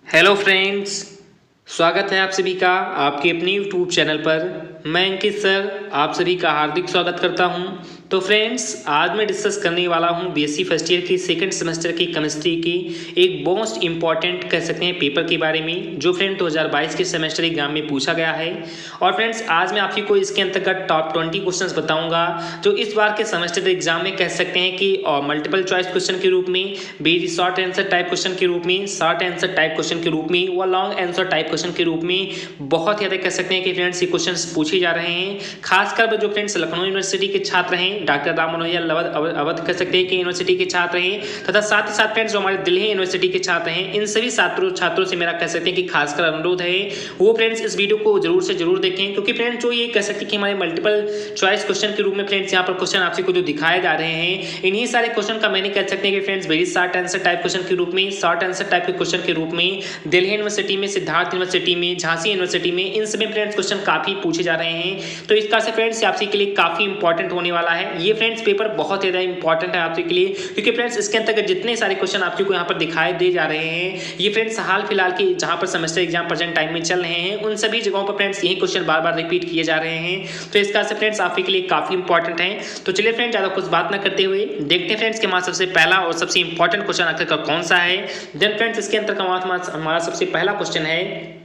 Hello friends, स्वागत है आप सभी का आपके अपने यूट्यूब चैनल पर। मैं अंकित सर आप सभी का हार्दिक स्वागत करता हूं। तो फ्रेंड्स, आज मैं डिस्कस करने वाला हूं बीएससी फर्स्ट ईयर की सेकंड सेमेस्टर की केमिस्ट्री की एक मोस्ट इंपॉर्टेंट कह सकते हैं पेपर के बारे में, जो फ्रेंड 2022 के सेमेस्टर एग्जाम में पूछा गया है। और फ्रेंड्स, आज मैं आपको इसके अंतर्गत टॉप 20 क्वेश्चंस बताऊंगा जो इस बार के सेमेस्टर एग्जाम में कह सकते हैं कि मल्टीपल चॉइस क्वेश्चन के रूप में, very short answer type question के रूप में, शॉर्ट आंसर टाइप क्वेश्चन के रूप में व लॉन्ग आंसर टाइप क्वेश्चन के रूप में बहुत ज़्यादा कह सकते हैं कि फ्रेंड्स ये क्वेश्चंस पूछे जा रहे हैं। खासकर जो फ्रेंड्स लखनऊ यूनिवर्सिटी के छात्र हैं, डॉक्टर राम मनोहर अवध कह सकते हैं कि यूनिवर्सिटी के छात्र हैं, तथा साथ ही साथ फ्रेंड्स जो हमारे दिल्ली यूनिवर्सिटी के छात्र हैं, इन सभी छात्रों से मेरा कह सकते हैं कि खासकर अनुरोध है वो फ्रेंड्स इस वीडियो को जरूर से जरूर देखें, क्योंकि फ्रेंड्स जो ये कह सकते हैं कि हमारे मल्टीपल चॉइस क्वेश्चन के रूप में फ्रेंड्स यहाँ पर क्वेश्चन आपसे को जो दिखाए जा रहे हैं, इन्हीं सारे क्वेश्चन का मैंने कह सकते हैं कि friends very short answer type question के रूप में, शॉर्ट आंसर टाइप के क्वेश्चन के रूप में दिल्ली यूनिवर्सिटी में, सिद्धार्थ यूनिवर्सिटी में, झांसी यूनिवर्सिटी में, इन सभी फ्रेंड्स क्वेश्चन काफी पूछे जा रहे हैं। तो इसका से फ्रेंड्स आपसे के लिए काफी इंपॉर्टेंट होने वाला है। ये फ्रेंड्स पेपर बहुत ज्यादा इंपॉर्टेंट है आपसे के लिए, क्योंकि फ्रेंड्स इसके अंतर्गत जितने सारे क्वेश्चन आपको यहाँ पर दिखाई दे जा रहे हैं, ये फ्रेंड्स हाल फिलहाल के जहां पर सेमेस्टर एग्जाम प्रेजेंट टाइम में चल रहे हैं, उन सभी जगहों पर फ्रेंड्स यही क्वेश्चन बार बार रिपीट किए जा रहे हैं। तो इसका से फ्रेंड्स आपके के लिए काफी इंपॉर्टेंट है। तो चलिए फ्रेंड्स, ज्यादा कुछ बात ना करते हुए देखते हैं फ्रेंड्स कि हमारा सबसे पहला और सबसे इंपॉर्टेंट क्वेश्चन आखिरकार कौन सा है। देन फ्रेंड्स इसके अंतर्गत हमारा सबसे पहला क्वेश्चन है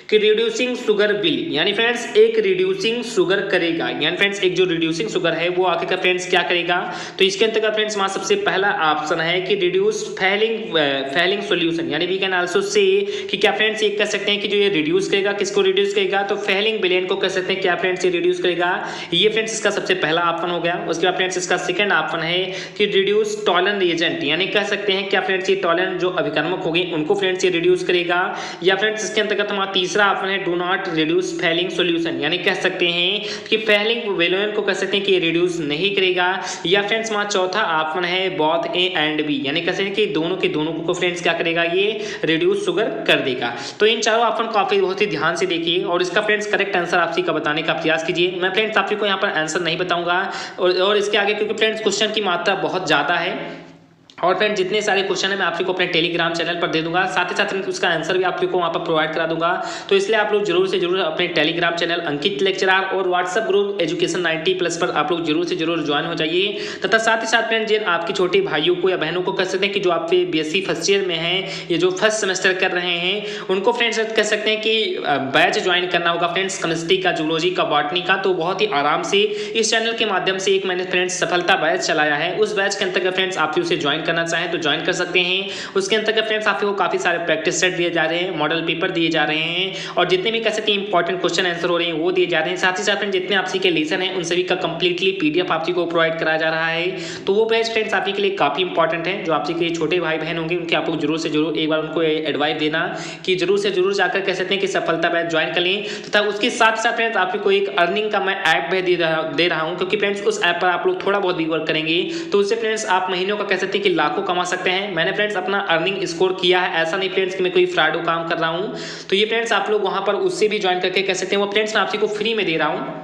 कि रिड्यूसिंग शुगर विल, यानी फ्रेंड्स एक रिड्यूसिंग शुगर करेगा, यानी फ्रेंड्स एक जो रिड्यूसिंग शुगर है वो आखिर फ्रेंड्स क्या करेगा। तो इसके अंतर्गत फ्रेंड्स हमारा सबसे पहला ऑप्शन है कि रिड्यूस फैलिंग सॉल्यूशन, यानी वी कैन आल्सो से कि क्या फ्रेंड्स ये कह सकते हैं कि जो ये रिड्यूस करेगा, किसको रिड्यूस करेगा, तो फैलिंग विलेन को कह सकते हैं क्या फ्रेंड्स ये रिड्यूस करेगा। ये फ्रेंड्स इसका सबसे पहला ऑप्शन हो गया। उसके बाद फ्रेंड्स इसका सेकंड ऑप्शन है कि रिड्यूस टॉलरेंट एजेंट, यानी कह सकते हैं क्या फ्रेंड्स ये टॉलरेंट जो अभिकर्मक हो गए उनको फ्रेंड्स ये रिड्यूस करेगा। या फ्रेंड्स इसके अंतर्गत हमारा तीसरा ऑप्शन है do not reduce falling solution, यानी कह सकते हैं कि फैलिंग वैल्यूएंट को कह सकते हैं कि रिड्यूस नहीं करेगा। या फ्रेंड्स हमारा चौथा ऑप्शन है बोथ ए एंड बी, यानी कह सकते हैं कि दोनों के दोनों को फ्रेंड्स क्या करेगा, ये रिड्यूस शुगर कर देगा। तो इन चारों ऑप्शन को आप बहुत ही ध्यान से देखिए और इसका फ्रेंड्स करेक्ट आंसर आपसी का बताने का प्रयास कीजिए। मैं फ्रेंड्स आपसी को यहाँ पर आंसर नहीं बताऊंगा और इसके आगे, क्योंकि फ्रेंड्स क्वेश्चन की मात्रा बहुत ज़्यादा है और फ्रेंड जितने सारे क्वेश्चन है मैं आप को अपने टेलीग्राम चैनल पर दे दूंगा, साथ ही साथ उसका आंसर भी आप को वहाँ पर प्रोवाइड करा दूंगा। तो इसलिए आप लोग जरूर से जरूर अपने टेलीग्राम चैनल अंकित लेक्चरर और व्हाट्सएप ग्रुप एजुकेशन 90+ पर आप लोग जरूर से जरूर ज्वाइन हो जाइए। तथा साथ ही साथ फ्रेंड जिन आपके छोटे भाइयों को या बहनों को कह सकते हैं कि जो आपके बीएससी फर्स्ट ईयर में हैं, ये जो फर्स्ट सेमेस्टर कर रहे हैं, उनको फ्रेंड्स कह सकते हैं कि बैच ज्वाइन करना होगा फ्रेंड्स केमिस्ट्री का, जूलॉजी का, बॉटनी का। तो बहुत ही आराम से इस चैनल के माध्यम से एक मैंने फ्रेंड्स सफलता बैच चलाया है, उस बैच के अंतर्गत फ्रेंड्स आप उसे ज्वाइन करना चाहें तो ज्वाइन कर सकते हैं। उसके अंतर्गत फ्रेंड्स आपको काफी सारे प्रैक्टिस सेट दिए जा रहे हैं, मॉडल पेपर दिए जा रहे हैं और जितने भी कह सकते हैं इंपॉर्टेंट क्वेश्चन आंसर हो रहे हैं वो दिए जा रहे हैं। साथ ही साथ जितने आपसी के लेसन हैं उन सभी का कंप्लीटली पीडीएफ आपसी को प्रोवाइड कराया जा रहा है। तो वो बैच फ्रेंड्स आपके के लिए काफी इंपॉर्टेंट है। जो आपसी के छोटे भाई बहन होंगे उनके आप लोग जरूर से जरूर एक बार उनको एडवाइस देना कि जरूर से जरूर जाकर कह सकते हैं कि सफलता बैच ज्वाइन कर लें। तथा उसके साथ साथ फ्रेंड्स आपको एक अर्निंग का मैं ऐप भी दे रहा हूँ, क्योंकि फ्रेंड्स उस ऐप पर आप लोग थोड़ा बहुत भी वर्क करेंगे तो उससे फ्रेंड्स आप महीनों का कह सकते हैं कि लाखों कमा सकते हैं। मैंने फ्रेंड्स अपना अर्निंग स्कोर किया है, ऐसा नहीं फ्रेंड्स कि मैं कोई फ्रॉड काम कर रहा हूं। तो ये फ्रेंड्स आप लोग वहां पर उससे भी ज्वाइन करके कह सकते हैं। वो फ्रेंड्स मैं आपको फ्री में दे रहा हूं,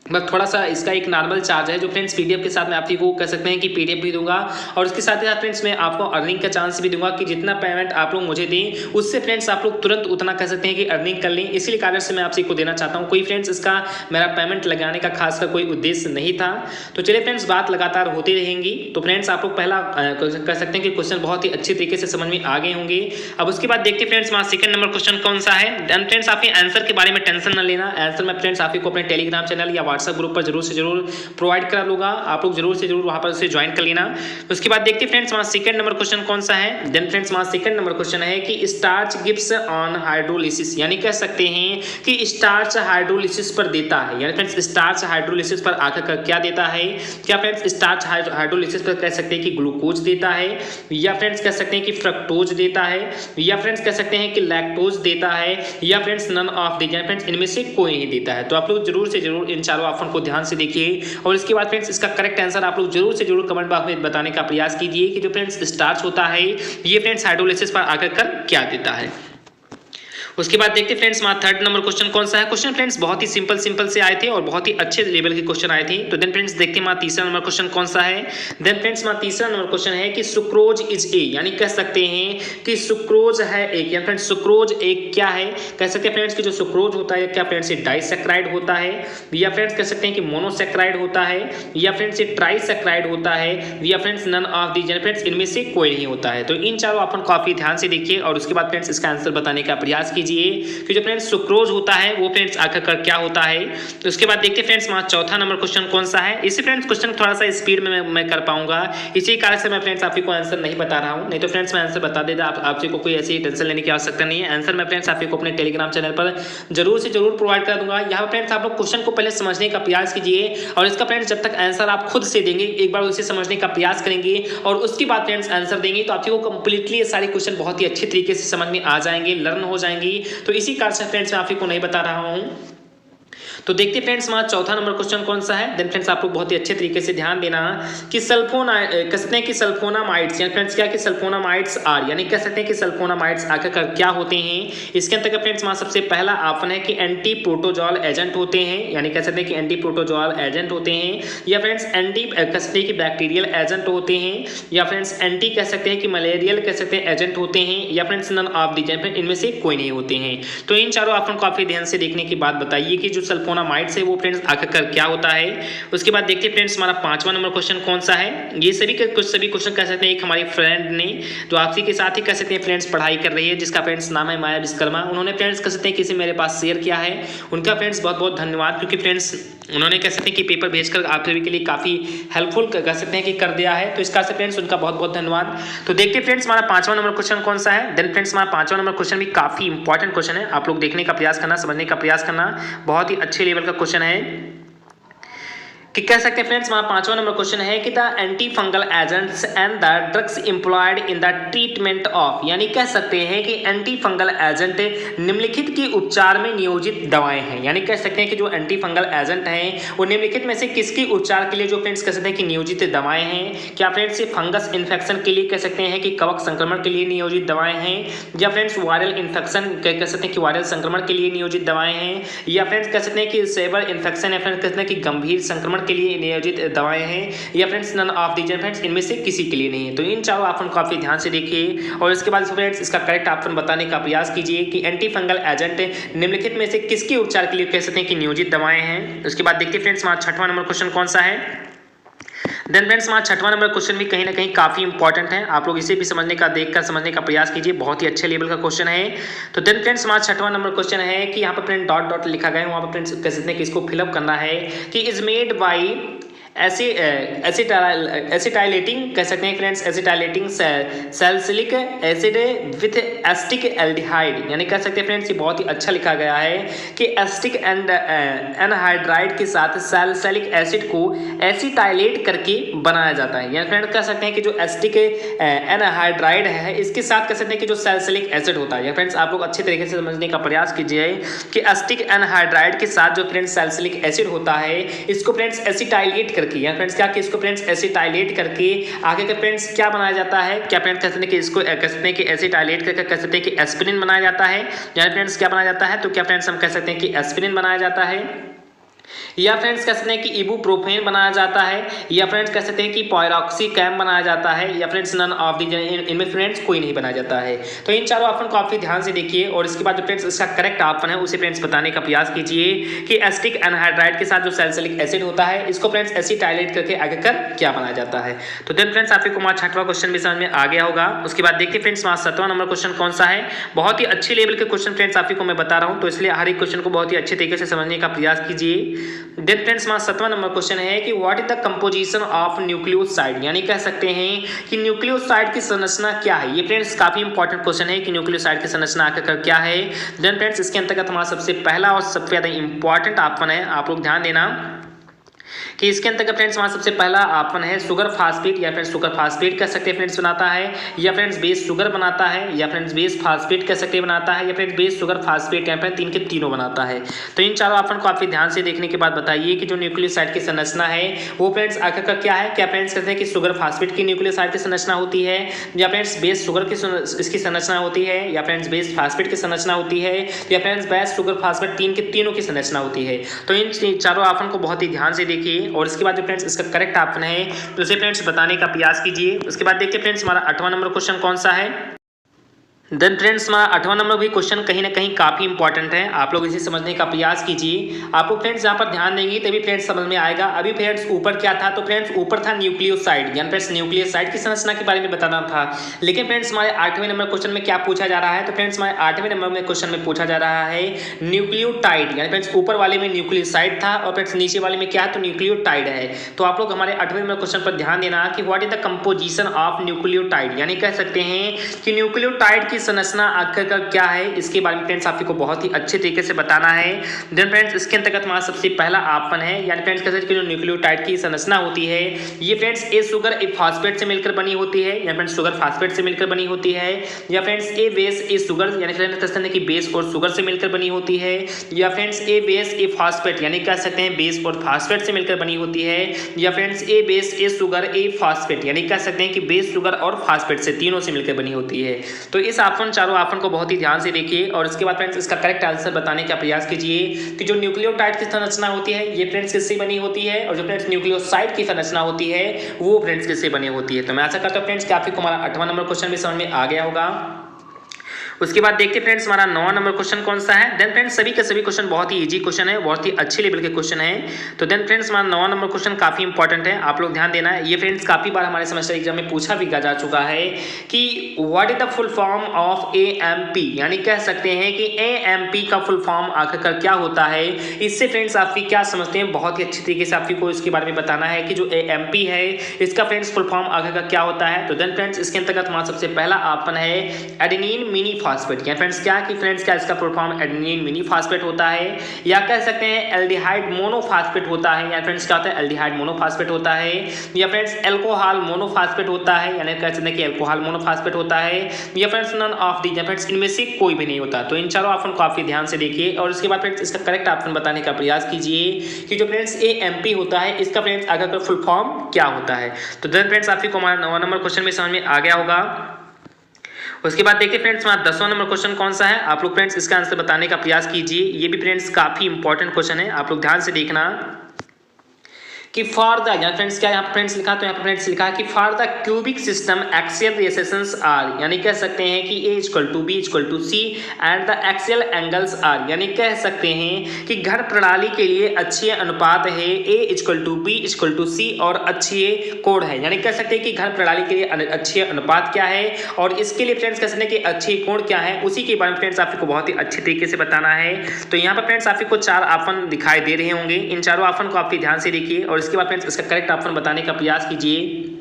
बस थोड़ा सा इसका एक नॉर्मल चार्ज है जो फ्रेंड्स पीडीएफ के साथ मैं आपको कह सकते हैं कि पीडीएफ भी दूंगा और उसके साथ ही साथ फ्रेंड्स मैं आपको अर्निंग का चांस भी दूंगा कि जितना पेमेंट आप लोग मुझे दें उससे फ्रेंड्स आप लोग तुरंत उतना कह सकते हैं कि अर्निंग कर लें। इसीलिए कारण से मैं आपसे को देना चाहता हूं। कोई फ्रेंड्स इसका मेरा पेमेंट लगाने का खास का कोई उद्देश्य नहीं था। तो चलिए फ्रेंड्स, बात लगातार होती रहेंगी। तो फ्रेंड्स आप लोग पहला कह सकते हैं कि क्वेश्चन बहुत ही अच्छे तरीके से समझ में आ गए होंगे। अब उसके बाद देखते फ्रेंड्स हमारा सेकंड नंबर क्वेश्चन कौन सा है। देन फ्रेंड्स आपके आंसर के बारे में टेंशन न लेना, आंसर मैं फ्रेंड्स आपको अपने टेलीग्राम चैनल या व्हाट्सएप ग्रुप पर जरूर जरूर प्रोवाइड करा लूंगा, आप लोग जरूर से जरूर वहां पर उसे ज्वाइन कर लेना। उसके बाद देखते फ्रेंड्स हमारा सेकंड नंबर क्वेश्चन कौन सा है। देन फ्रेंड्स हमारा सेकंड नंबर क्वेश्चन है कि स्टार्च गिव्स ऑन हाइड्रोलिसिस, यानी कह सकते हैं कि स्टार्च हाइड्रोलिसिस पर देता है, यानी फ्रेंड्स स्टार्च हाइड्रोलिसिस पर आकर क्या देता है। क्या फ्रेंड्स स्टार्च हाइड्रोलिसिस पर कह सकते हैं कि ग्लूकोज देता है, या फ्रेंड्स कह सकते हैं कि फ्रक्टोज देता है, या फ्रेंड्स कह सकते हैं कि लैक्टोज देता है, या friends none of the, friends इनमें से कोई नहीं देता है। तो आप लोग जरूर से जरूर इन चारों ऑप्शन को ध्यान से देखिए और इसके बाद फ्रेंड्स इसका करेक्ट आंसर आप लोग जरूर से जरूर कमेंट बॉक्स में बताने का प्रयास कीजिए कि जो फ्रेंड्स स्टार्च होता है ये फ्रेंड्स हाइड्रोलिसिस पर आकर कर क्या देता है। उसके बाद देखते फ्रेंड्स हमारा थर्ड नंबर क्वेश्चन कौन सा है। क्वेश्चन फ्रेंड्स बहुत ही सिंपल से आए थे और बहुत ही अच्छे लेवल के क्वेश्चन आए थे। तो देन फ्रेंड्स देखते हैं हमारा तीसरा नंबर क्वेश्चन कौन सा है। देन फ्रेंड्स हमारा तीसरा नंबर क्वेश्चन है कि सुक्रोज इज ए, यानी कह सकते हैं कि सुक्रोज है एक, या फ्रेंड्स सुक्रोज एक क्या है, कह सकते हैं फ्रेंड्स कि जो सुक्रोज होता है क्या फ्रेंड्स ये डाइसैक्राइड होता है, या फ्रेंड्स कह सकते हैं कि मोनोसैक्राइड होता है, या फ्रेंड्स ये ट्राइसैक्राइड होता है, या friends none of the, friends इनमें से कोई नहीं होता है। तो इन चारों अपन काफी ध्यान से देखिए और उसके बाद फ्रेंड्स इसका आंसर बताने का प्रयास कीजिए कि जो फ्रेंड्स सुक्रोज होता है वो फ्रेंड्स आखिरकार क्या होता है। तो उसके बाद देखते फ्रेंड्स हमारा चौथा नंबर क्वेश्चन कौन सा है। इसी फ्रेंड्स क्वेश्चन थोड़ा सा स्पीड में मैं कर पाऊंगा, इसी कारण से मैं फ्रेंड्स आपको आंसर नहीं बता रहा हूं, नहीं तो फ्रेंड्स मैं आंसर बता देता, आपसे को कोई ऐसी टेंशन लेने की आवश्यकता नहीं है। आंसर मैं फ्रेंड्स आपको अपने टेलीग्राम चैनल पर जरूर से जरूर प्रोवाइड कर दूंगा। यहाँ फ्रेंड्स आप लोग क्वेश्चन को पहले समझने का प्रयास कीजिए और इसका फ्रेंड्स जब तक आंसर आप खुद से देंगे, एक बार उसे समझने का प्रयास करेंगे और उसके बाद फ्रेंड्स आंसर देंगे तो आपको कंप्लीटली ये सारे क्वेश्चन बहुत ही अच्छे तरीके से समझ में आ जाएंगे, लर्न हो जाएंगी। तो इसी कारण से फ्रेंड्स मैं आपको नहीं बता रहा हूं। तो देखते फ्रेंड्स हमारा चौथा नंबर क्वेश्चन कौन सा है। देन फ्रेंड्स आप लोग बहुत ही अच्छे तरीके से ध्यान देना कि कह सकते हैं कि सल्फोनामाइड्स, यानी फ्रेंड्स क्या कि सल्फोनामाइड्स आर, यानी कह सकते हैं कि सल्फोनामाइड्स आखिरकार क्या होते हैं। इसके अंतर्गत फ्रेंड्स हमारा सबसे पहला ऑप्शन है कि एंटी प्रोटोजोल एजेंट होते हैं, यानी कह सकते हैं कि एंटी प्रोटोजोल एजेंट होते हैं, या फ्रेंड्स एंटी कह सकते हैं कि बैक्टीरियल एजेंट होते हैं, या फ्रेंड्स एंटी कह सकते हैं कि मलेरियल कह सकते हैं एजेंट होते हैं, या फ्रेंड्स नन ऑफ दी, इनमें से कोई नहीं होते हैं। तो इन चारों ऑप्शन को काफी ध्यान से देखने की बात बताइए कि जो सल्फोनामाइड्स है वो फ्रेंड्स आखिरकार क्या होता है। उसके बाद देखते हैं फ्रेंड्स हमारा पांचवा नंबर क्वेश्चन कौन सा है। ये सभी क्वेश्चन कह सकते हैं एक हमारी फ्रेंड ने जो आपसी के साथ ही कह सकते हैं फ्रेंड्स पढ़ाई कर रही है, जिसका फ्रेंड्स नाम है माया विश्वकर्मा, उन्होंने फ्रेंड्स कह सकते हैं किसी मेरे पास शेयर किया है, उनका फ्रेंड्स बहुत बहुत धन्यवाद, क्योंकि फ्रेंड्स उन्होंने कह सकते हैं कि पेपर भेजकर आप सभी के लिए काफी हेल्पफुल कह सकते हैं कि कर दिया है, तो इसका से फ्रेंड्स उनका बहुत बहुत धन्यवाद। तो देखते हैं फ्रेंड्स हमारा पांचवा नंबर क्वेश्चन कौन सा है। देन फ्रेंड्स हमारा पांचवा नंबर क्वेश्चन भी काफी इंपॉर्टेंट क्वेश्चन है, आप लोग देखने का प्रयास करना, समझने का प्रयास करना, बहुत ही अच्छे लेवल का क्वेश्चन है कि कह सकते हैं फ्रेंड्स हमारा पांचवा नंबर क्वेश्चन है कि the anti fungal agents and the drugs employed in the treatment of, यानी कह सकते हैं कि एंटी फंगल एजेंट निम्नलिखित के उपचार में नियोजित दवाएं हैं, यानी कह सकते हैं कि जो एंटी फंगल एजेंट हैं वो निम्नलिखित में से किसके उपचार के लिए जो फ्रेंड्स कह सकते हैं कि नियोजित दवाएं हैं। क्या फ्रेंड्स ये फंगस इन्फेक्शन के लिए कह सकते हैं कि कवक संक्रमण के लिए नियोजित दवाएं हैं, या फ्रेंड्स वायरल इन्फेक्शन कह सकते हैं कि वायरल संक्रमण के लिए नियोजित दवाएं हैं, या फ्रेंड्स कह सकते हैं कि सेवर इन्फेक्शन या फ्रेंड्स कह सकते हैं कि गंभीर संक्रमण के लिए नियोजित दवाएं हैं, या friends none of the, friends इनमें से किसी के लिए नहीं है। तो इन चारों ऑप्शन को काफी ध्यान से देखिए और इसके बाद फ्रेंड्स इसका करेक्ट ऑप्शन बताने का प्रयास कीजिए कि एंटी फंगल एजेंट निम्नलिखित में से किसके उपचार के लिए कह सकते हैं कि नियोजित दवाएं हैं। उसके बाद देखिए फ्रेंड्स हमारा छठवां नंबर क्वेश्चन कौन सा है। देन फ्रेंड्स हमारा छठवां नंबर क्वेश्चन भी कहीं ना कहीं काफी इंपॉर्टेंट है, आप लोग इसे भी देखकर समझने का प्रयास कीजिए, बहुत ही अच्छे लेवल का क्वेश्चन है। तो देन फ्रेंड्स हमारा छठवां नंबर क्वेश्चन है कि यहाँ पर फ्रेंड डॉट डॉट लिखा गया है, वहाँ पर फ्रेंड्स कह सकते हैं कि इसको फिलअप करना है कि इज मेड बाई एसिटाइलेटिंग कह सकते हैं friends acetylating salicylic acid with acetic aldehyde, यानी कह सकते हैं फ्रेंड्स ये बहुत ही अच्छा लिखा गया है कि एस्टिक एंड एनहाइड्राइड के साथ सैलिसिलिक एसिड को एसिटाइलेट करके बनाया जाता है, यानी फ्रेंड्स कह सकते हैं कि जो एस्टिक एनहाइड्राइड है इसके साथ कह सकते हैं कि जो सैलिसिलिक एसिड होता है, फ्रेंड्स आप लोग अच्छे तरीके से समझने का प्रयास कीजिए कि एस्टिक एनहाइड्राइड के साथ जो फ्रेंड्स सैलिसिलिक एसिड होता है इसको फ्रेंड्स एसिटाइलेट करके, या फ्रेंड्स क्या कि इसको फ्रेंड्स एसिटाइलेट करके आगे के फ्रेंड्स क्या बनाया जाता है, क्या फ्रेंड्स कहते हैं कि इसको कहते हैं कि एसिटाइलेट करके कह सकते हैं कि एस्पिरिन बनाया जाता है, यानी फ्रेंड्स क्या बनाया जाता है, तो क्या फ्रेंड्स हम कह सकते हैं कि एस्पिरिन बनाया जाता है, या फ्रेंड्स कह सकते हैं कि इबुप्रोफेन बनाया जाता है, या फ्रेंड्स कह सकते हैं कि पायरोक्सीकैम बनाया जाता है, या फ्रेंड्स नन ऑफ दी, इनमें फ्रेंड्स कोई नहीं बनाया जाता है। तो इन चारों ऑप्शन को आप ध्यान से देखिए और इसके बाद जो फ्रेंड्स इसका करेक्ट ऑप्शन है उसे फ्रेंड्स बताने का प्रयास कीजिए कि एस्टिक एनहाइड्राइड के साथ जो सैलिसिलिक एसिड होता है इसको फ्रेंड्स एसिटाइलेट करके आगे कर क्या बनाया जाता है। तो देन फ्रेंड्स आपको हमारा छठवां क्वेश्चन भी समझ में आ गया होगा। उसके बाद देखिए फ्रेंड्स हमारा सातवां नंबर क्वेश्चन कौन सा है। बहुत ही अच्छे लेवल के क्वेश्चन फ्रेंड्स आपको मैं बता रहा हूँ, तो इसलिए हर एक क्वेश्चन को बहुत ही अच्छे तरीके से समझने का प्रयास कीजिए। देन फ्रेंड्स हमारा सातवां नंबर क्वेश्चन है कि what is the composition of nucleoside, यानी कह सकते हैं कि न्यूक्लियोसाइड की संरचना क्या है। ये फ्रेंड्स काफी इंपॉर्टेंट क्वेश्चन है कि न्यूक्लियोसाइड की संरचना आखिरकार क्या है। देन फ्रेंड्स इसके अंतर्गत हमारा सबसे पहला और सबसे ज्यादा इंपॉर्टेंट ऑप्शन है, आप लोग ध्यान देना कि इसके अंतर्गत फ्रेंड्स हमारा सबसे पहला ऑप्शन है शुगर फास्फेट, या फ्रेंड्स शुगर फास्फेट कह सकते हैं फ्रेंड्स बनाता है, या फ्रेंड्स बेस शुगर बनाता है, या फ्रेंड्स बेस फास्फेट कह सकते हैं बनाता है, या फ्रेंड्स बेस शुगर फास्फेट, या फिर तीन के तीनों बनाता है। तो इन चारों ऑप्शन को आप ध्यान से देखने के बाद बताइए कि जो न्यूक्लियोसाइड की संरचना है वो फ्रेंड्स आखिरकार क्या है। क्या फ्रेंड्स कहते हैं कि शुगर फास्फेट की न्यूक्लियोसाइड की संरचना होती है, या फ्रेंड्स बेस शुगर की इसकी संरचना होती है, या फ्रेंड्स बेस फास्फेट की संरचना होती है, या फ्रेंड्स बेस शुगर फास्फेट तीन के तीनों की संरचना होती है। तो इन चारों ऑप्शन को बहुत ही ध्यान से देखिए और इसके बाद जो फ्रेंड्स इसका करेक्ट ऑप्शन है तो उसे फ्रेंड्स बताने का प्रयास कीजिए। उसके बाद देखिए फ्रेंड्स हमारा 8वां नंबर क्वेश्चन कौन सा है। देन फ्रेंड्स हमारा 8वां नंबर भी क्वेश्चन कहीं ना कहीं काफ़ी इंपॉर्टेंट है, आप लोग इसे समझने का प्रयास कीजिए। आपको फ्रेंड्स यहाँ पर ध्यान देंगे तभी फ्रेंड्स समझ में आएगा। अभी फ्रेंड्स ऊपर क्या था, तो फ्रेंड्स ऊपर था न्यूक्लियोसाइड, यानी फ्रेंड्स न्यूक्लियोसाइड की संरचना के बारे में बताना था। लेकिन फ्रेंड्स हमारे 8वें नंबर क्वेश्चन में क्या पूछा जा रहा है, तो फ्रेंड्स हमारे 8वें नंबर में क्वेश्चन में पूछा जा रहा है न्यूक्लियोटाइड, यानी फ्रेंड्स ऊपर वाले में न्यूक्लियोसाइड था और फ्रेंड्स नीचे वाले में क्या है, तो न्यूक्लियोटाइड है। तो आप लोग हमारे 8वें नंबर क्वेश्चन पर ध्यान देना कि what is the composition of nucleotide, यानी कह सकते हैं कि न्यूक्लियोटाइड की संरचना का क्या है, इसके बारे में फ्रेंड्स आपको बहुत ही अच्छे तरीके से बताना है। देन फ्रेंड्स इसके अंतर्गत हमारा सबसे पहला ऑप्शन है, यानी फ्रेंड्स कह सकते हैं कि जो न्यूक्लियोटाइड की संरचना होती है ये फ्रेंड्स ए शुगर ए फास्फेट से मिलकर बनी होती है, या फ्रेंड्स शुगर फास्फेट से मिलकर बनी होती है, या फ्रेंड्स ए बेस ए शुगर, यानी फ्रेंड्स कह सकते हैं कि बेस और शुगर से मिलकर बनी होती है, या फ्रेंड्स ए बेस ए फास्फेट, यानी कह सकते हैं बेस और फास्फेट से मिलकर बनी होती है, या फ्रेंड्स ए बेस ए शुगर ए फास्फेट, यानी कह सकते हैं कि बेस शुगर और फास्फेट से तीनों से मिलकर बनी होती है। तो इस ऑप्शन चारों ऑप्शन को बहुत ही ध्यान से देखिए और इसके बाद फ्रेंड्स इसका करेक्ट आंसर बताने का प्रयास कीजिए कि जो न्यूक्लियोटाइड की संरचना होती है ये फ्रेंड्स किससे बनी होती है, और जो फ्रेंड्स न्यूक्लियोसाइड की संरचना होती है वो फ्रेंड्स किससे बनी होती है। तो मैं आशा करता हूं फ्रेंड्स कि आपको हमारा 8वां नंबर क्वेश्चन भी समझ में आ गया होगा। उसके बाद देखते फ्रेंड्स हमारा 9वां नंबर क्वेश्चन कौन सा है। देन फ्रेंड्स सभी के सभी क्वेश्चन बहुत ही इजी क्वेश्चन है, बहुत ही अच्छे लेवल के क्वेश्चन है। तो देन फ्रेंड्स हमारा 9वां नंबर क्वेश्चन काफी इंपॉर्टेंट है, आप लोग ध्यान देना है। ये फ्रेंड्स काफी बार हमारे सेमेस्टर एग्जाम में पूछा भी जा चुका है कि what is the full form of AMP, यानी कह सकते हैं कि AMP का फुल फॉर्म आखिरकार क्या होता है। इससे फ्रेंड्स आप क्या समझते हैं, बहुत ही अच्छी तरीके से आपको इसके बारे में बताना है कि जो AMP है इसका फ्रेंड्स फुल फॉर्म आखिरकार क्या होता है। तो देन फ्रेंड्स इसके अंतर्गत हमारा सबसे पहला ऑप्शन है एडेनिन मिनी फास्फेट, या फ्रेंड्स क्या कि फ्रेंड्स क्या इसका full form adenine mini phosphate होता है, या कह सकते हैं एल्डिहाइड मोनोफास्फेट होता है, या फ्रेंड्स क्या होता है एल्डिहाइड मोनोफास्फेट होता है, या फ्रेंड्स एल्कोहल मोनोफास्फेट होता है, यानी कह सकते हैं कि एल्कोहल मोनोफास्फेट होता है, या फ्रेंड्स नन ऑफ दी, या फ्रेंड्स इनमें से कोई भी नहीं होता। तो इन चारों ऑप्शन को काफी ध्यान से देखिए और उसके बाद फ्रेंड्स इसका करेक्ट ऑप्शन बताने का प्रयास कीजिए कि जो फ्रेंड्स AMP होता है इसका फ्रेंड्स आगे का फुल फॉर्म क्या होता है। तो देन फ्रेंड्स आपको हमारा 9वां नंबर क्वेश्चन में समझ में आ गया होगा। उसके बाद देखिए फ्रेंड्स हमारा 10वां नंबर क्वेश्चन कौन सा है, आप लोग फ्रेंड्स इसका आंसर बताने का प्रयास कीजिए। ये भी फ्रेंड्स काफी इंपॉर्टेंट क्वेश्चन है, आप लोग ध्यान से देखना कि फॉर द, यहाँ फ्रेंड्स क्या यहाँ फ्रेंड्स लिखा, तो यहाँ पर फ्रेंड्स लिखा है कि for the cubic system axial ratios are, यानी कह सकते हैं कि A = B = C and the axial angles are, यानी कह सकते हैं कि घन प्रणाली के लिए अच्छे अनुपात है A = B = C और अच्छे कोण है, यानी कह सकते हैं कि घन प्रणाली के लिए अच्छे अनुपात क्या है और इसके लिए फ्रेंड्स कह सकते हैं कि अच्छे कोण क्या है, उसी के बारे में फ्रेंड्स आपको बहुत ही अच्छे तरीके से बताना है। तो यहाँ पर फ्रेंड्स आपको 4 ऑप्शन दिखाई दे रहे होंगे, इन चारों ऑप्शन को आप ध्यान से देखिए और इसके बाद फ्रेंड्स इसका करेक्ट ऑप्शन बताने का प्रयास कीजिए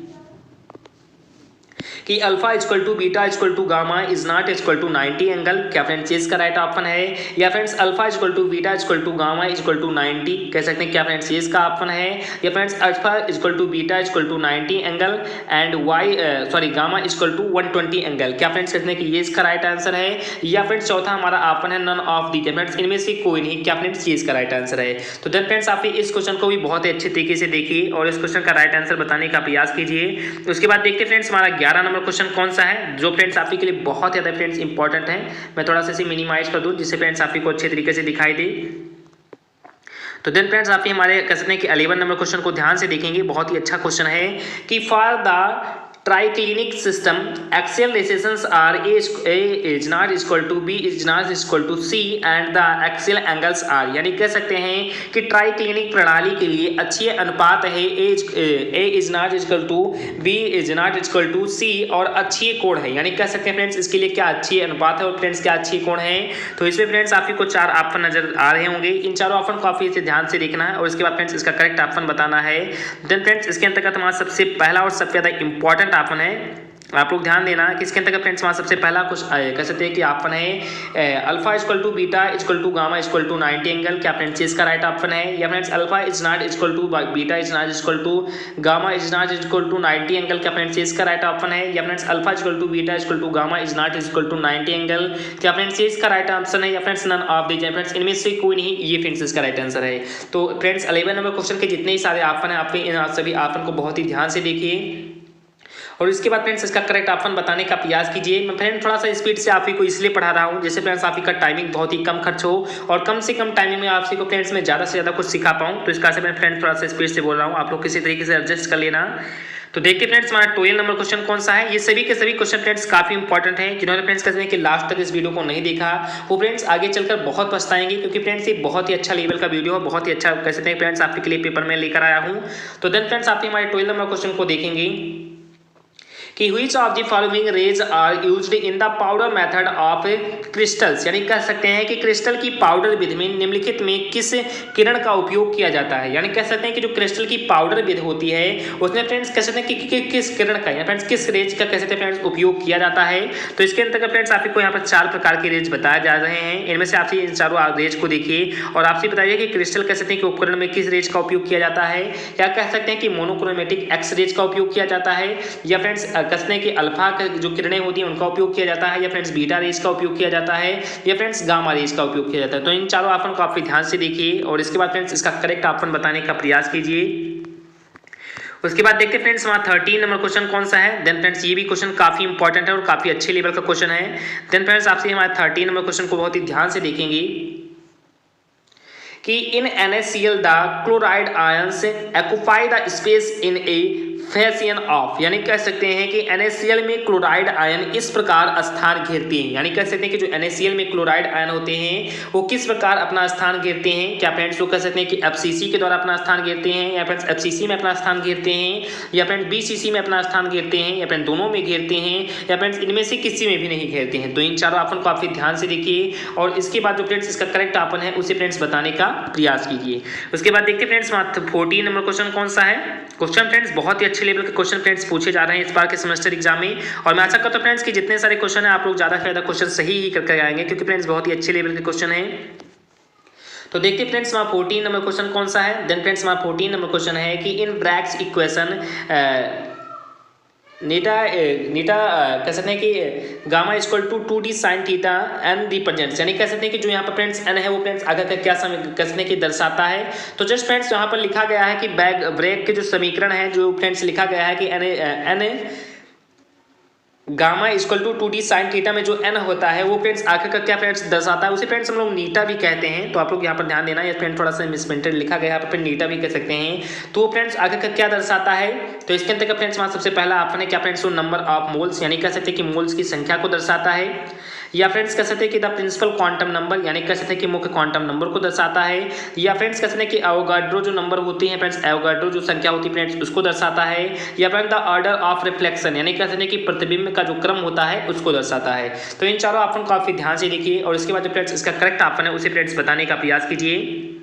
कि alpha = beta = gamma is not = 90 angle, क्या फ्रेंड्स इसका राइट ऑप्शन है, या फ्रेंड्स अल्फा = बीटा = गामा = 90 कह सकते हैं, क्या फ्रेंड्स इसका ऑप्शन है, या friends alpha = beta = 90 angle and gamma = 120 angle, क्या फ्रेंड्स कहते हैं कि ये इसका राइट आंसर है, या फ्रेंड्स चौथा हमारा ऑप्शन है नन ऑफ दी, फ्रेंड्स इनमें से कोई नहीं, क्या फ्रेंड्स ये इसका राइट आंसर है। तो देन फ्रेंड्स आप इस क्वेश्चन को भी बहुत ही अच्छे तरीके से देखिए और इस क्वेश्चन का राइट आंसर बताने का प्रयास कीजिए। उसके बाद देखते फ्रेंड्स हमारा 11 नंबर क्वेश्चन कौन सा है, जो फ्रेंड्स आपके लिए बहुत ज्यादा फ्रेंड्स इंपॉर्टेंट है। मैं थोड़ा सा इसे मिनिमाइज कर दूं जिससे फ्रेंड्स आपको अच्छे तरीके से दिखाई दे। तो देन फ्रेंड्स आप हमारे कह सकते हैं कि 11 नंबर क्वेश्चन को ध्यान से देखेंगे, बहुत ही अच्छा क्वेश्चन है कि for the triclinic system axial ratios are A is not equal to B is not equal to C and the axial angles are, यानी कह सकते हैं कि ट्राइक्लिनिक प्रणाली के लिए अच्छे अनुपात है A is not equal to B is not equal to C और अच्छे कोण है, यानी कह सकते हैं फ्रेंड्स इसके लिए क्या अच्छे अनुपात है और फ्रेंड्स क्या अच्छे कोण है। तो इसमें फ्रेंड्स आपको 4 ऑप्शन नजर आ रहे होंगे, इन चारों ऑप्शन को काफी इसे ध्यान से देखना है और इसके बाद फ्रेंड्स इसका करेक्ट ऑप्शन बताना है। देन फ्रेंड्स इसके अंतर्गत हमारा सबसे पहला और सबसे ज्यादा इंपॉर्टेंट ऑप्शन है आप लोग ध्यान देना कि इसके अंतर्गत फ्रेंड्स वहाँ सबसे पहला कुछ कह सकते हैं कि ऑप्शन है alpha equal to beta equal to gamma equal to 90 angle. क्या फ्रेंड्स इसका राइट ऑप्शन है? या friends alpha is not equal to beta is not equal to gamma is not equal to 90 angle. क्या friends इसका right option है? या friends alpha equal to beta equal to gamma is not equal to 90 angle. क्या friends इसका right option है? या friends none of these. Friends इनमें से कोई नहीं, ये फ्रेंड्स इसका राइट आंसर है। तो फ्रेंड्स 11 नंबर क्वेश्चन के जितने ही सारे ऑप्शन है आपके इन सभी ऑप्शन को बहुत ही ध्यान से देखिए और इसके बाद फ्रेंड्स इसका करेक्ट ऑप्शन बताने का प्रयास कीजिए। मैं फ्रेंड थोड़ा सा स्पीड से आप ही को इसलिए पढ़ा रहा हूँ जैसे फ्रेंड्स आप ही का टाइमिंग बहुत ही कम खर्च हो और कम से कम टाइमिंग में आप को फ्रेंड्स में ज़्यादा से ज़्यादा कुछ सिखा पाऊँ। तो इसका से मैं फ्रेंड्स थोड़ा सा स्पीड से बोल रहा हूँ, आप लोग किसी तरीके से एडजस्ट कर लेना। तो देखिए फ्रेंड्स हमारा 12 नंबर क्वेश्चन कौन सा है। ये सभी के सभी क्वेश्चन फ्रेंड्स काफी इंपॉर्टेंट हैं। जिन्होंने फ्रेंड्स कहते हैं कि लास्ट तक इस वीडियो को नहीं देखा वो फ्रेंड्स आगे चलकर बहुत पछताएंगे, क्योंकि फ्रेंड्स ये बहुत ही अच्छा लेवल का वीडियो है, बहुत ही अच्छा कह सकते हैं फ्रेंड्स आपके लिए पेपर में लेकर आया हूँ। तो देन फ्रेंड्स आप हमारे 12 नंबर क्वेश्चन को देखेंगे कि which of the following rays are used in the powder method of crystals, यानी कह सकते हैं कि क्रिस्टल की पाउडर विधि में निम्नलिखित में किस किरण का उपयोग किया जाता है। यानी कह सकते हैं कि जो क्रिस्टल की पाउडर विधि होती है उसमें फ्रेंड्स कह सकते हैं कि किस किरण का या फ्रेंड्स किस रेज का कह सकते हैं फ्रेंड्स उपयोग किया जाता है। तो इसके अंतर्गत फ्रेंड्स आपको यहाँ पर 4 प्रकार के रेज बताए जा रहे हैं। इनमें से आपसे इन चारों रेज को देखिए और आपसे बताइए कि क्रिस्टल कह सकते हैं कि उपकरण में किस रेज का उपयोग किया जाता है। क्या कह सकते हैं कि मोनोक्रोमेटिक एक्स रेज का उपयोग किया जाता है, या फ्रेंड्स कहते हैं कि अल्फा जो किरणें होती हैं उनका उपयोग किया जाता है, या फ्रेंड्स बीटा रेज का उपयोग किया जाता है, या फ्रेंड्स गामा रेज का उपयोग किया जाता है। तो इन चारों ऑप्शन को आप ध्यान से देखिए और इसके बाद फ्रेंड्स इसका करेक्ट ऑप्शन बताने का प्रयास कीजिए। उसके बाद देखते हैं फ्रेंड्स वहाँ 13 नंबर क्वेश्चन कौन सा है। देन फ्रेंड्स ये भी क्वेश्चन काफी इंपॉर्टेंट है और काफी अच्छे लेवल का क्वेश्चन है। देन फ्रेंड्स आपसे हमारे 13 नंबर क्वेश्चन को बहुत ही ध्यान से देखेंगे कि इन NaCl the chloride ions occupy the space in A fashion of, यानी कह सकते हैं कि NaCl में क्लोराइड आयन इस प्रकार स्थान घेरते हैं। यानी कह सकते हैं कि जो NaCl में क्लोराइड आयन होते हैं वो किस प्रकार अपना स्थान घेरते हैं। क्या फ्रेंड्स वो कह सकते हैं कि FCC के द्वारा अपना स्थान घेरते हैं, या फ्रेंड्स FCC में अपना स्थान घेरते हैं, या फ्रेंड्स BCC में अपना स्थान घेरते हैं, या फ्रेंड्स दोनों में घेरते हैं, या फ्रेंड्स इनमें से किसी में भी नहीं घेरते हैं। तो इन चारों ऑप्शन को आप ध्यान से देखिए और इसके बाद जो फ्रेंड्स इसका करेक्ट ऑप्शन है उसे फ्रेंड्स बताने का प्रयास कीजिए। उसके बाद देखते फ्रेंड्स 14 नंबर क्वेश्चन कौन सा है। क्वेश्चन फ्रेंड्स बहुत ही अच्छे लेवल के क्वेश्चन फ्रेंड्स पूछे जा रहे हैं इस बार के सेमेस्टर एग्जाम में और मैं आशा करता हूं फ्रेंड्स कि जितने सारे क्वेश्चन है आप लोग ज्यादा से ज्यादा क्वेश्चन सही ही करके आएंगे, क्योंकि फ्रेंड्स बहुत ही अच्छे लेवल के क्वेश्चन है। तो देखते फ्रेंड्स वहाँ 14 नंबर क्वेश्चन कौन सा है। देन फ्रेंड्स वहाँ 14 नंबर क्वेश्चन है कि इन ब्रैग्स इक्वेशन नीटा कह सकते हैं कि gamma equal to 2d sine theta n the presents, यानी कह सकते हैं कि जो यहाँ पर फ्रेंड्स एन है वो फ्रेंड्स आगे का क्या कह सकते हैं कि दर्शाता है। तो जस्ट फ्रेंड्स यहाँ पर लिखा गया है कि ब्रैग के जो समीकरण है जो फ्रेंड्स लिखा गया है कि n gamma equal to 2d sine theta में जो n होता है वो फ्रेंड्स आखिर का क्या फ्रेंड्स दर्शाता है, उसे फ्रेंड्स हम लोग नीटा भी कहते हैं। तो आप लोग यहाँ पर ध्यान देना, ये फ्रेंड थोड़ा सा मिसप्रिंटेड लिखा गया है, यहाँ पर नीटा भी कह सकते हैं। तो फ्रेंड्स आखिर का क्या दर्शाता है। तो इसके अंतर्गत फ्रेंड्स वहाँ सबसे पहला ऑप्शन है क्या फ्रेंड्स वो नंबर ऑफ मोल्स, यानी कह सकते हैं कि मोल्स की संख्या को दर्शाता है, या फ्रेंड्स कह सकते हैं कि द प्रिंसिपल क्वांटम नंबर, यानी कह सकते हैं कि मुख्य क्वांटम नंबर को दर्शाता है, या फ्रेंड्स कह सकते हैं कि एवोगाड्रो जो नंबर होती है फ्रेंड्स एवोगाड्रो जो संख्या होती है फ्रेंड्स उसको दर्शाता है, या friends the order of reflection, यानी कह सकते हैं कि प्रतिबिंब का जो क्रम होता है उसको दर्शाता है। तो इन चारों ऑप्शन को काफी ध्यान से देखिए और इसके बाद जो फ्रेंड्स इसका करेक्ट ऑप्शन है उसे फ्रेंड्स बताने का प्रयास कीजिए।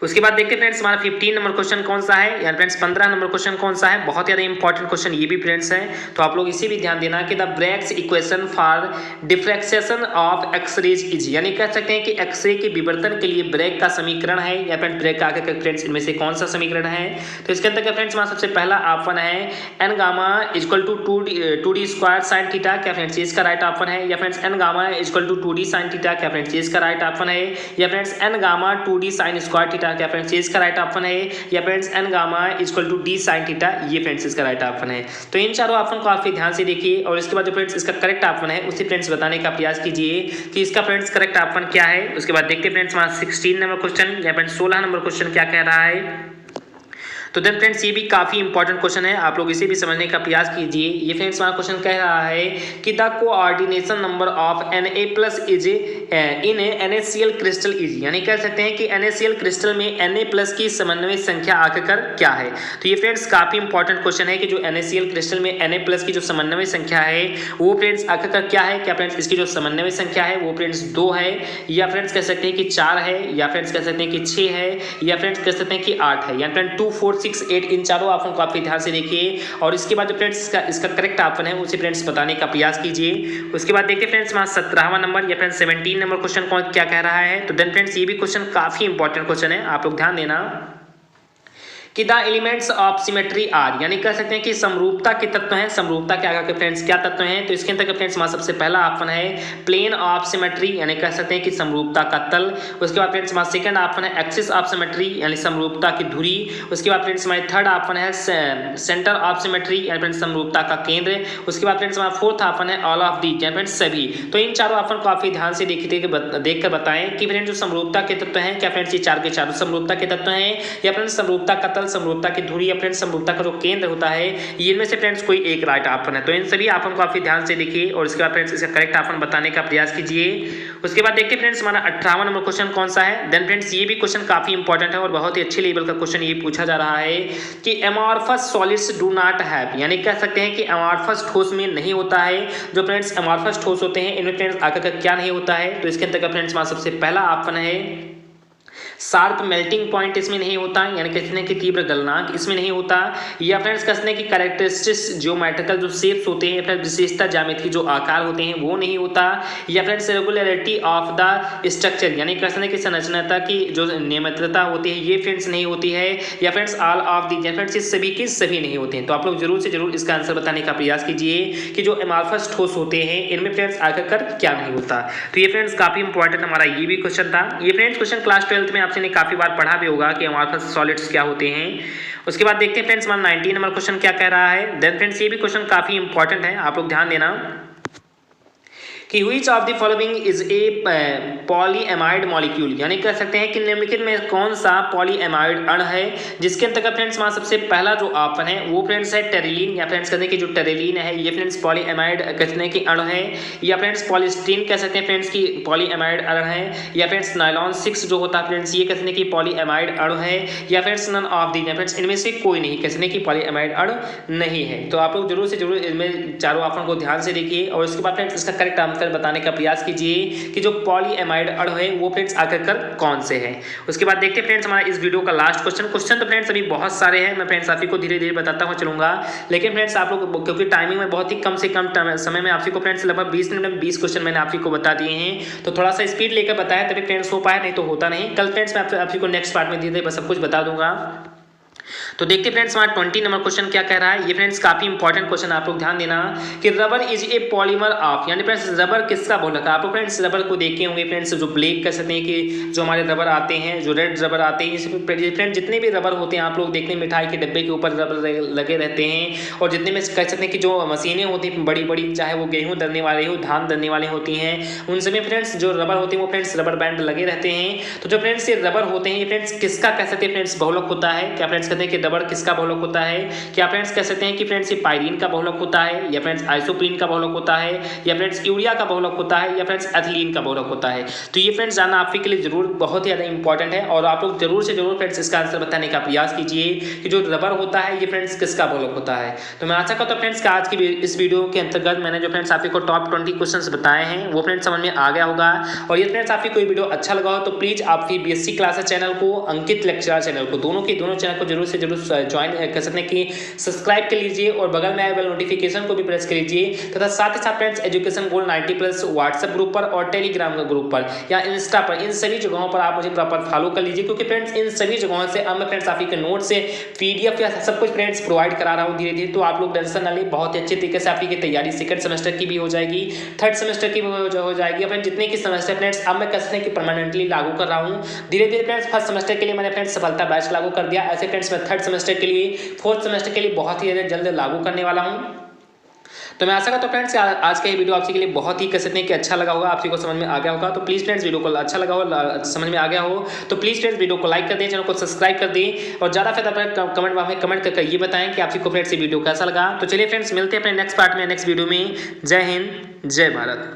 उसके बाद देखते हैं फ्रेंड्स हमारा 15 नंबर क्वेश्चन कौन सा है, या फ्रेंड्स 15 नंबर क्वेश्चन कौन सा है। बहुत ज़्यादा इंपॉर्टेंट क्वेश्चन ये भी फ्रेंड्स है, तो आप लोग इसे भी ध्यान देना कि the Bragg's equation for diffraction of x-rays is, यानी कह सकते हैं कि एक्सरे के विवर्तन के लिए ब्रैग का समीकरण है, या फ्रेंड्स ब्रैग का आगे फ्रेंड्स इनमें से कौन सा समीकरण है। तो इसके अंतर्गत फ्रेंड्स हमारा सबसे पहला ऑप्शन है n gamma equal to 2d square sine theta, क्या फ्रेंड्स इसका राइट ऑप्शन है, या friends n gamma equal to 2d sine theta, क्या फ्रेंड्स इसका राइट ऑप्शन है, या friends n gamma 2d sine square theta, क्या फ्रेंड्स इसका राइट ऑप्शन है, या friends n gamma equal to d sine theta, ये फ्रेंड्स इसका राइट ऑप्शन है। तो इन चारों ऑप्शन को आप ध्यान से देखिए और इसके बाद जो फ्रेंड्स इसका करेक्ट ऑप्शन है उसे फ्रेंड्स बताने का प्रयास कीजिए कि इसका फ्रेंड्स करेक्ट ऑप्शन क्या है। उसके बाद देखते हैं फ्रेंड्स वहाँ 16 नंबर क्वेश्चन या फ्रेंड्स 16 नंबर क्वेश्चन क्या कह रहा है। तो देन फ्रेंड्स ये भी काफी इंपॉर्टेंट क्वेश्चन है, आप लोग इसे भी समझने का प्रयास कीजिए। ये फ्रेंड्स हमारा क्वेश्चन कह रहा है कि the coordination number of Na+ is in NaCl crystal is, यानी कह सकते हैं कि NaCl क्रिस्टल में Na+ की समन्वय संख्या आखिरकार क्या है। तो ये फ्रेंड्स काफी इंपॉर्टेंट क्वेश्चन है कि जो NaCl क्रिस्टल में Na+ की जो समन्वय संख्या है वो फ्रेंड्स आखिरकार क्या है। क्या फ्रेंड्स इसकी जो समन्वय संख्या है वो फ्रेंड्स 2 है, या फ्रेंड्स कह सकते हैं कि 4 है, या फ्रेंड्स कह सकते हैं कि 6 है, या फ्रेंड्स कह सकते हैं कि 8 है, या फ्रेंड्स 2 4 6, 8 इन चारों ऑप्शन को आप ध्यान से देखिए और इसके बाद जो फ्रेंड्स इसका करेक्ट ऑप्शन है उसे फ्रेंड्स बताने का प्रयास कीजिए। उसके बाद देखिए फ्रेंड्स वहाँ 17वां नंबर या फ्रेंड्स 17 नंबर क्वेश्चन कौन क्या कह रहा है। तो देन फ्रेंड्स ये भी क्वेश्चन काफी इंपॉर्टेंट क्वेश्चन है, आप लोग ध्यान देना कि the elements of symmetry are, यानी कह सकते हैं कि समरूपता के तत्व हैं। समरूपता के आगे फ्रेंड्स क्या तत्व हैं, तो इसके अंतर्गत फ्रेंड्स हमारा सबसे पहला ऑप्शन है प्लेन ऑफ सिमेट्री, यानी कह सकते हैं कि समरूपता का तल। उसके बाद फ्रेंड्स हमारा सेकंड ऑप्शन है एक्सिस ऑफ सिमेट्री, यानी समरूपता की धुरी। उसके बाद फ्रेंड्स हमारे थर्ड ऑप्शन है सेंटर ऑफ सिमेट्री, यानी फ्रेंड्स समरूपता का केंद्र। उसके बाद फ्रेंड्स हमारा फोर्थ ऑप्शन है ऑल ऑफ दी, यानी फ्रेंड्स सभी। तो इन चारों ऑप्शन को आप ध्यान से देखकर बताएं कि फ्रेंड्स जो समरूपता के तत्व हैं क्या फ्रेंड्स ये चार के चारों समरूपता के तत्व हैं या फ्रेंड्स समरूपता का तल, समरूपता की धुरी या फ्रेंड्स समरूपता का जो केंद्र होता है, ये इनमें से फ्रेंड्स कोई एक राइट ऑप्शन है। तो इन सभी ऑप्शन को आप ध्यान से देखिए और इसके बाद फ्रेंड्स इसका करेक्ट ऑप्शन बताने का प्रयास कीजिए। उसके बाद देखिए फ्रेंड्स हमारा 18वां नंबर क्वेश्चन कौन सा है। देन फ्रेंड्स ये भी क्वेश्चन काफी इंपॉर्टेंट है और बहुत ही अच्छे लेवल का क्वेश्चन ये पूछा जा रहा है कि amorphous solids do not have, यानी कह सकते हैं कि अमॉर्फस ठोस में नहीं होता है। जो फ्रेंड्स अमॉर्फस ठोस होते हैं इनमें फ्रेंड्स आकर क्या नहीं होता है, तो इसके अंतर्गत फ्रेंड्स हमारा सबसे पहला ऑप्शन है शार्प मेल्टिंग पॉइंट इसमें नहीं होता, यानी कहते हैं कि तीव्र गलनांक इसमें नहीं होता। या फ्रेंड्स कहते हैं कि कैरेक्टरिस्टिक्स ज्योमेट्रिकल जो शेप्स होते हैं या फिर विशेषता ज्यामिति जो आकार होते हैं वो नहीं होता। या friends regularity of the structure, यानी कहते हैं कि संरचनाता की जो नियमितता होती है ये फ्रेंड्स नहीं होती है। या friends all of the, friends ये सभी के सभी नहीं होते हैं। तो आप लोग जरूर से जरूर इसका आंसर बताने का प्रयास कीजिए कि जो अमॉर्फस ठोस होते हैं इनमें फ्रेंड्स आकर क्या नहीं होता। तो ये फ्रेंड्स काफी इंपॉर्टेंट हमारा ये भी क्वेश्चन था। ये फ्रेंड्स क्वेश्चन क्लास 12th में आपसे ने काफी बार पढ़ा भी होगा कि अमॉर्फस सॉलिड्स क्या होते हैं। उसके बाद देखते हैं फ्रेंड्स हमारा 19 नंबर क्वेश्चन क्या कह रहा है। देन फ्रेंड्स ये भी क्वेश्चन काफी इंपॉर्टेंट है, आप लोग ध्यान देना कि which of the following is a polyamide molecule, यानी कह सकते हैं कि निम्नलिखित में कौन सा पॉलीएमाइड अण है जिसके अंतर्गत फ्रेंड्स हमारा सबसे पहला जो ऑप्शन है वो फ्रेंड्स है टेरिलीन। या फ्रेंड्स कहते हैं कि जो टेरिलीन है ये फ्रेंड्स पॉलीएमाइड कहते हैं कि अण है। या फ्रेंड्स पॉलिस्टीन कह सकते हैं फ्रेंड्स की पॉलीएमाइड अण है। या फ्रेंड्स नायलॉन 6 जो होता है फ्रेंड्स ये कहते हैं कि पॉलीएमाइड अणु है। या friends none of the, friends इनमें से कोई नहीं कहते हैं कि पॉलीएमाइड अणु नहीं है। तो आप लोग जरूर से जरूर इनमें चारों ऑप्शन को ध्यान से देखिए और उसके बाद फ्रेंड्स इसका करेक्ट आंसर बताने का प्रयास कीजिए कि जो पॉलीएमाइड अणु है वो फ्रेंड्स आकर कौन से हैं। उसके बाद देखते हैं फ्रेंड्स हमारा इस वीडियो का लास्ट क्वेश्चन तो फ्रेंड्स अभी बहुत सारे हैं, मैं फ्रेंड्स आप ही को धीरे धीरे बताता हुआ चलूंगा। लेकिन फ्रेंड्स आप लोग क्योंकि टाइमिंग में बहुत ही कम से कम समय में आप को फ्रेंड्स लगभग 20 मिनट में 20 क्वेश्चन मैंने आप को बता दिए हैं, तो थोड़ा सा स्पीड लेकर बताया तभी फ्रेंड्स हो पाए, नहीं तो होता नहीं। कल फ्रेंड्स मैं आप को नेक्स्ट पार्ट में धीरे धीरे सब कुछ बता दूंगा। तो देखते फ्रेंड्स हमारा 20 नंबर क्वेश्चन क्या कह रहा है। ये फ्रेंड्स काफी इंपॉर्टेंट क्वेश्चन, आप लोग ध्यान देना कि rubber is a polymer of, यानी फ्रेंड्स रबर किसका बहुलक है। आप लोग फ्रेंड्स रबर को देखे होंगे फ्रेंड्स, जो ब्लैक कह सकते हैं कि जो हमारे रबर आते हैं, जो रेड रबर आते हैं, फ्रेंड्स जितने भी रबर होते हैं आप लोग देखते हैं मिठाई के डब्बे के ऊपर रबर लगे रहते हैं। और जितने में कह सकते हैं कि जो मशीनें होती हैं बड़ी बड़ी, चाहे वो गेहूँ दरने वाले हो धान दरने वाले होती हैं, उन सभी फ्रेंड्स जो रबर होते हैं वो फ्रेंड्स रबर बैंड लगे रहते हैं। तो जो फ्रेंड्स ये रबर होते हैं ये फ्रेंड्स किसका कह सकते हैं फ्रेंड्स बहुलक होता है। क्या फ्रेंड्स कहते हैं कि रबर किसका बहुलक होता है। क्या फ्रेंड्स कह सकते हैं कि फ्रेंड्स ये पायरीन का बहुलक होता है, या फ्रेंड्स आइसोप्रीन का बहुलक होता है, या फ्रेंड्स यूरिया का बहुलक होता है, या फ्रेंड्स एथिलीन का बहुलक होता है। तो ये फ्रेंड्स जानना आप के लिए जरूर बहुत ही ज़्यादा इंपॉर्टेंट है और आप लोग जरूर से जरूर फ्रेंड्स इसका आंसर बताने का प्रयास कीजिए कि जो रबर होता है ये फ्रेंड्स किसका बहुलक होता है। तो मैं आशा करता हूं फ्रेंड्स कि आज की इस वीडियो के अंतर्गत मैंने जो फ्रेंड्स आपको टॉप 20 क्वेश्चंस बताए हैं वो फ्रेंड्स समझ में आ गया होगा। और ये फ्रेंड्स आपकी कोई वीडियो अच्छा लगा हो तो प्लीज आप बीएससी क्लासेस चैनल को, अंकित लेक्चरर चैनल को, दोनों चैनल को जरूर से जरूर ज्वाइन कर सकते हैं कि सब्सक्राइब कर लीजिए और बगल में आए बेल नोटिफिकेशन को भी प्रेस कर लीजिए। तथा साथ ही साथ फ्रेंड्स एजुकेशन गोल 90+ व्हाट्सएप ग्रुप पर और टेलीग्राम ग्रुप पर या इंस्टा पर, इन सभी जगहों पर आप मुझे प्रॉपर फॉलो कर लीजिए, क्योंकि फ्रेंड्स इन सभी जगहों से अब मैं फ्रेंड्स आप के नोट से पीडीएफ या सब कुछ फ्रेंड्स प्रोवाइड करा रहा हूँ धीरे धीरे। तो आप लोग टेंशन ना लें, बहुत अच्छे तरीके से आपकी तैयारी सेकंड सेमेस्टर की भी हो जाएगी, थर्ड सेमेस्टर की भी हो जाएगी। फ्रेंड्स जितने की सेमेस्टर फ्रेंड्स अब मैं कह सकते हैं कि परमानेंटली लागू कर रहा हूँ धीरे धीरे। फ्रेंड्स फर्स्ट सेमेस्टर के लिए मैंने फ्रेंड्स सफलता बैच लागू कर दिया, ऐसे फ्रेंड्स मैं थर्ड सेमेस्टर के लिए, फोर्थ सेमेस्टर के लिए बहुत ही जल्द लागू करने वाला हूँ। तो मैं आशा करता हूं फ्रेंड्स आज का ये वीडियो आपके लिए बहुत ही कह सकते हैं कि अच्छा लगा होगा, आपको को समझ में आ गया होगा। तो प्लीज़ फ्रेंड्स वीडियो को अच्छा लगा हो, समझ में आ गया हो तो प्लीज़ फ्रेंड्स वीडियो को लाइक कर दें, चैनल को सब्सक्राइब कर दें और ज़्यादा फिर कमेंट करके ये बताएं कि आपको फ्रेंड्स ये वीडियो कैसा लगा। तो चलिए फ्रेंड्स मिलते हैं अपने नेक्स्ट पार्ट में, नेक्स्ट वीडियो में। जय हिंद, जय भारत।